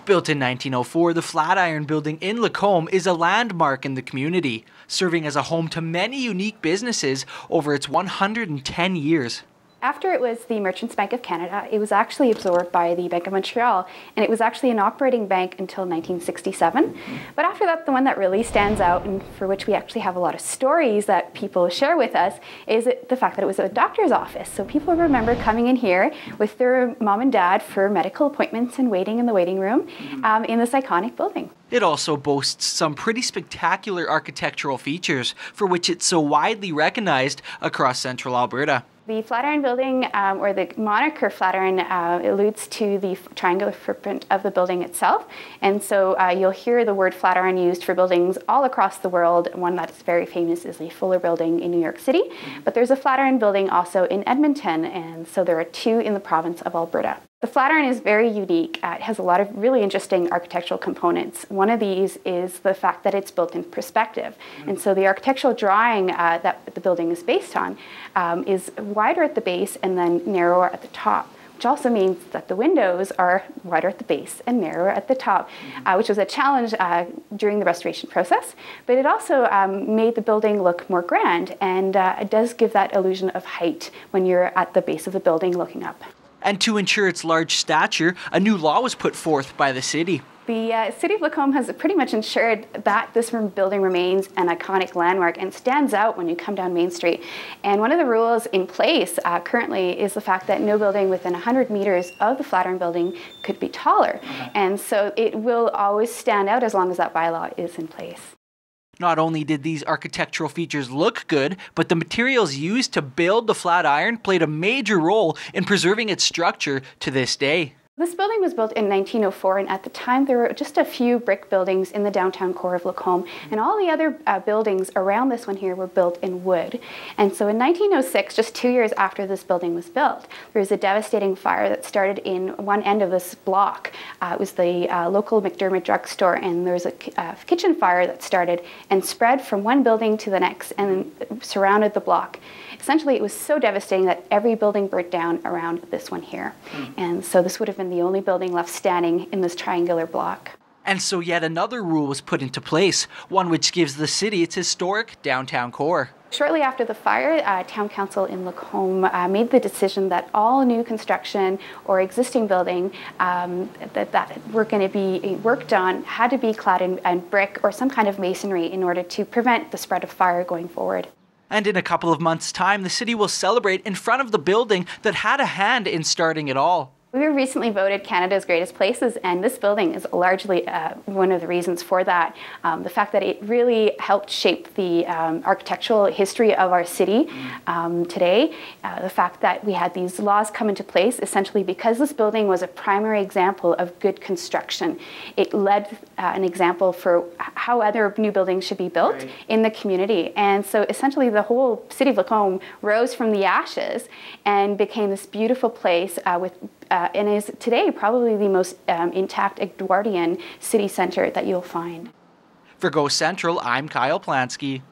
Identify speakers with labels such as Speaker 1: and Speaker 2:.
Speaker 1: Built in 1904, the Flatiron Building in Lacombe is a landmark in the community, serving as a home to many unique businesses over its 110 years.
Speaker 2: After it was the Merchants Bank of Canada, it was actually absorbed by the Bank of Montreal, and it was actually an operating bank until 1967. But after that, the one that really stands out, and for which we actually have a lot of stories that people share with us, is the fact that it was a doctor's office. So people remember coming in here with their mom and dad for medical appointments and waiting in the waiting room in this iconic building.
Speaker 1: It also boasts some pretty spectacular architectural features for which it's so widely recognized across central Alberta.
Speaker 2: The Flatiron Building, or the moniker Flatiron, alludes to the triangular footprint of the building itself. And so you'll hear the word Flatiron used for buildings all across the world. One that's very famous is the Fuller Building in New York City. But there's a Flatiron Building also in Edmonton, and so there are two in the province of Alberta. The Flatiron is very unique. It has a lot of really interesting architectural components. One of these is the fact that it's built in perspective. And so the architectural drawing that the building is based on is wider at the base and then narrower at the top, which also means that the windows are wider at the base and narrower at the top, which was a challenge during the restoration process. But it also made the building look more grand, and it does give that illusion of height when you're at the base of the building looking up.
Speaker 1: And to ensure its large stature, a new law was put forth by the city.
Speaker 2: The City of Lacombe has pretty much ensured that this building remains an iconic landmark and stands out when you come down Main Street. And one of the rules in place currently is the fact that no building within 100 meters of the Flatiron Building could be taller. And so it will always stand out as long as that bylaw is in place.
Speaker 1: Not only did these architectural features look good, but the materials used to build the Flatiron played a major role in preserving its structure to this day.
Speaker 2: This building was built in 1904, and at the time there were just a few brick buildings in the downtown core of Lacombe, and all the other buildings around this one here were built in wood. And so in 1906, just 2 years after this building was built, there was a devastating fire that started in one end of this block. It was the local McDermott drugstore, and there was a kitchen fire that started and spread from one building to the next and surrounded the block. Essentially, it was so devastating that every building burnt down around this one here. And so this would have been the only building left standing in this triangular block.
Speaker 1: And so yet another rule was put into place, one which gives the city its historic downtown core.
Speaker 2: Shortly after the fire, Town Council in Lacombe made the decision that all new construction or existing building that were going to be worked on had to be clad in brick or some kind of masonry in order to prevent the spread of fire going forward.
Speaker 1: And in a couple of months' time, the city will celebrate in front of the building that had a hand in starting it all.
Speaker 2: We were recently voted Canada's Greatest Places, and this building is largely one of the reasons for that. The fact that it really helped shape the architectural history of our city today. The fact that we had these laws come into place essentially because this building was a primary example of good construction. It led an example for how other new buildings should be built in the community. And so essentially the whole city of Lacombe rose from the ashes and became this beautiful place and is today probably the most intact Edwardian city centre that you'll find.
Speaker 1: For Go Central, I'm Kyle Polanski.